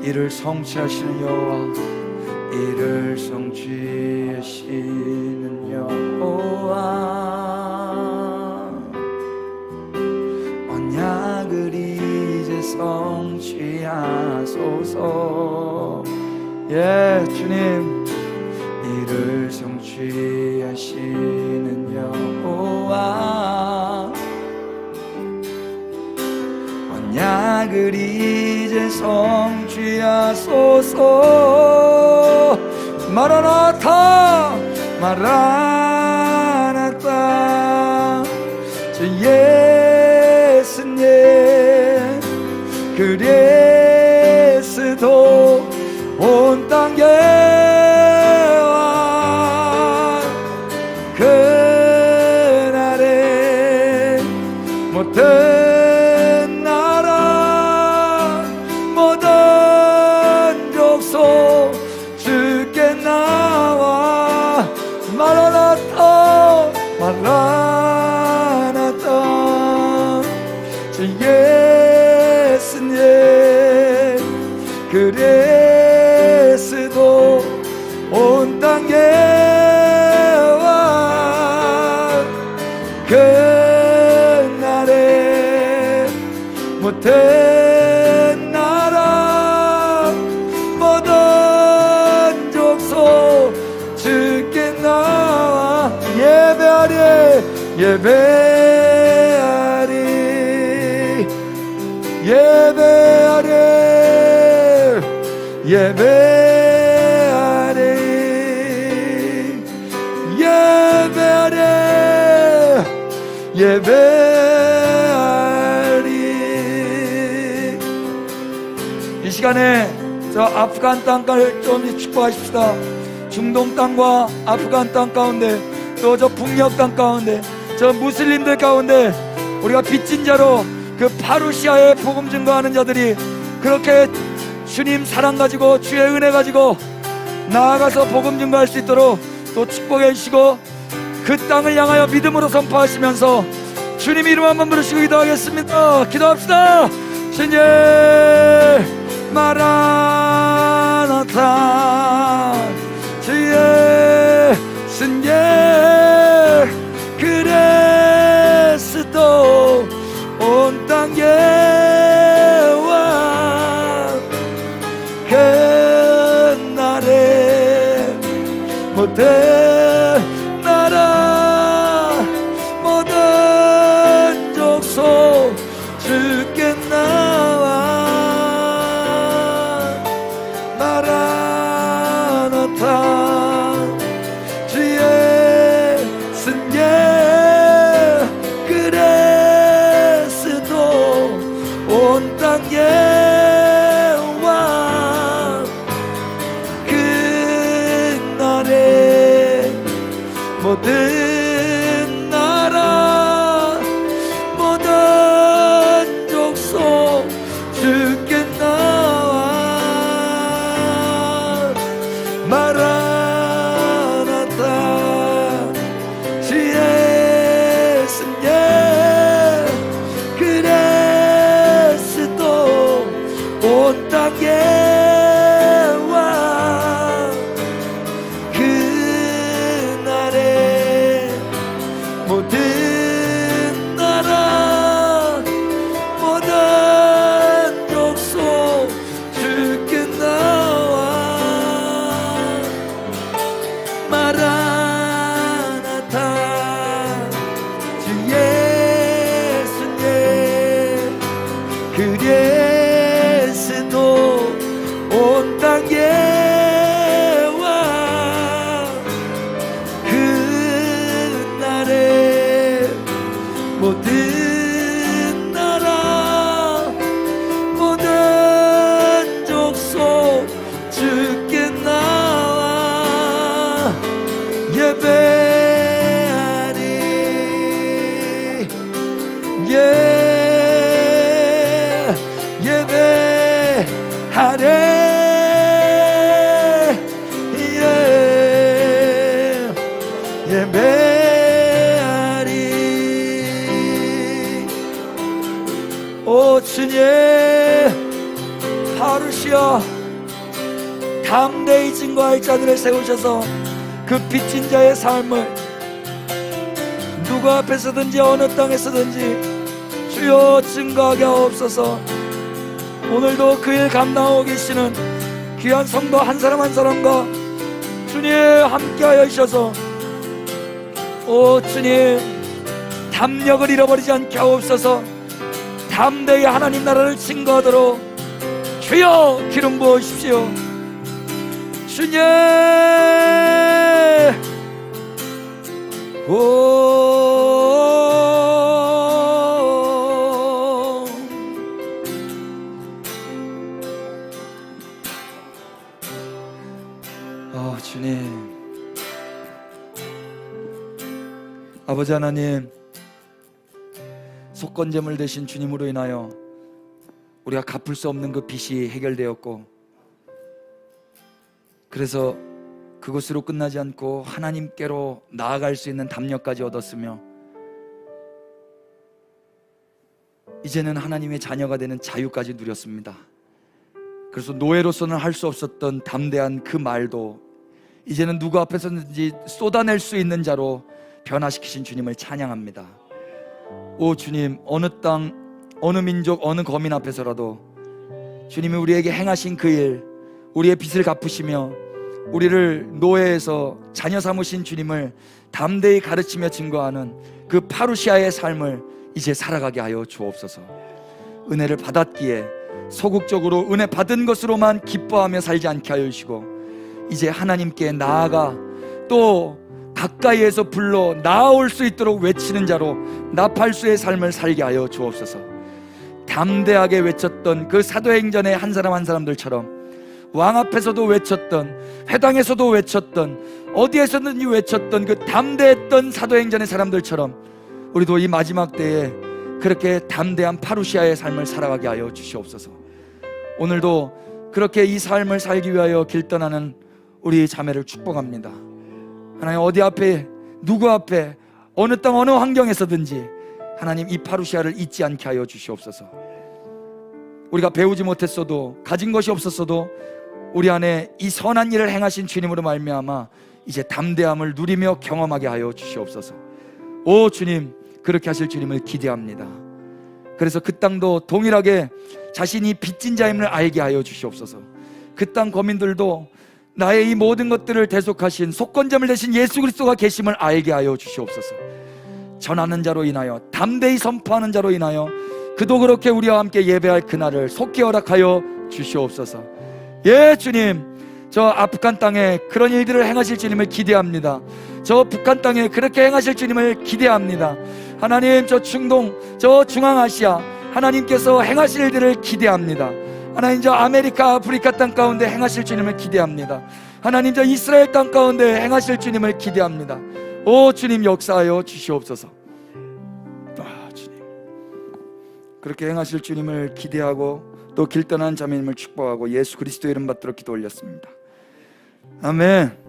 이를 성취하시는 여호와 이를 성취하시는 여호와 언약을 이제 성취하소서 예 주님 이를 성취하시는 여호와 언약을 이제 성취하소서 마라나타 마라나타 주 예수님 그리스도 온 땅에 와 그날에 모든 나라 모든 족속 주께 나와 마라나타 마라나타 주 예수님 그리스도 온 땅에 와 그날에 모든 나라 모든 족속 주께 나와 예배하리 예배하리 예배하리 예배하리 예배하리 예배하리 이 시간에 저 아프간 땅을 좀 축복하십시다 중동 땅과 아프간 땅 가운데 또 저 북녘 땅 가운데 저 무슬림들 가운데 우리가 빚진 자로 그 파루시아에 복음 증거하는 자들이 그렇게 주님 사랑 가지고 주의 은혜 가지고 나아가서 복음 증거할 수 있도록 또 축복해 주시고 그 땅을 향하여 믿음으로 선포하시면서 주님 이름 한번 부르시고 기도하겠습니다. 기도합시다. 주님 마라나타 주의 승예 그리스도 온 땅에 와 그날에 모든 나라 모든 족속 주께 나와 마라나타 주의 승예 그리스도 온 땅에 와 그날에 단계와 그날에 모든 나라 모든 족속 주께 나와 마라나타 주 예수님 그리스도 온 땅에와 그날에 모든 나라 모든 족속 주께 나와 예배하리 예배하리 예배하리. 오 주님 파루시아 담대히 증거할 자들을 세우셔서 그 빚진 자의 삶을 누구 앞에서든지 어느 땅에서든지 주여 증거하게 하옵소서. 오늘도 그 일 감당하고 계시는 귀한 성도 한 사람 한 사람과 주님 함께하여 주셔서 오 주님 담력을 잃어버리지 않게 하옵소서. 담대히 하나님 나라를 증거하도록 주여 기름 부으십시오. 주님 주님 아버지 하나님 속건제물 되신 주님으로 인하여 우리가 갚을 수 없는 그 빚이 해결되었고 그래서 그것으로 끝나지 않고 하나님께로 나아갈 수 있는 담력까지 얻었으며 이제는 하나님의 자녀가 되는 자유까지 누렸습니다. 그래서 노예로서는 할 수 없었던 담대한 그 말도 이제는 누구 앞에서든지 쏟아낼 수 있는 자로 변화시키신 주님을 찬양합니다. 오 주님 어느 땅 어느 민족 어느 거민 앞에서라도 주님이 우리에게 행하신 그 일 우리의 빚을 갚으시며 우리를 노예에서 자녀 삼으신 주님을 담대히 가르치며 증거하는 그 파루시아의 삶을 이제 살아가게 하여 주옵소서. 은혜를 받았기에 소극적으로 은혜 받은 것으로만 기뻐하며 살지 않게 하여 주시고 이제 하나님께 나아가 또 가까이에서 불러 나아올 수 있도록 외치는 자로 나팔수의 삶을 살게 하여 주옵소서. 담대하게 외쳤던 그 사도행전의 한 사람 한 사람들처럼 왕 앞에서도 외쳤던 회당에서도 외쳤던 어디에서든지 외쳤던 그 담대했던 사도행전의 사람들처럼 우리도 이 마지막 때에 그렇게 담대한 파루시아의 삶을 살아가게 하여 주시옵소서. 오늘도 그렇게 이 삶을 살기 위하여 길 떠나는 우리 자매를 축복합니다. 하나님 어디 앞에 누구 앞에 어느 땅 어느 환경에서든지 하나님 이 파루시아를 잊지 않게 하여 주시옵소서. 우리가 배우지 못했어도 가진 것이 없었어도 우리 안에 이 선한 일을 행하신 주님으로 말미암아 이제 담대함을 누리며 경험하게 하여 주시옵소서. 오 주님 그렇게 하실 주님을 기대합니다. 그래서 그 땅도 동일하게 자신이 빚진 자임을 알게 하여 주시옵소서. 그 땅 거민들도 나의 이 모든 것들을 대속하신 속건점을 대신 예수 그리스도가 계심을 알게 하여 주시옵소서. 전하는 자로 인하여 담대히 선포하는 자로 인하여 그도 그렇게 우리와 함께 예배할 그날을 속히 허락하여 주시옵소서. 예 주님 저 아프간 땅에 그런 일들을 행하실 주님을 기대합니다. 저 북한 땅에 그렇게 행하실 주님을 기대합니다. 하나님 저 중동 저 중앙아시아 하나님께서 행하실 일들을 기대합니다. 하나님 저 아메리카 아프리카 땅 가운데 행하실 주님을 기대합니다. 하나님 저 이스라엘 땅 가운데 행하실 주님을 기대합니다. 오 주님 역사하여 주시옵소서. 주님 그렇게 행하실 주님을 기대하고 또 길 떠난 자매님을 축복하고 예수 그리스도 이름 받들어 기도 올렸습니다. 아멘.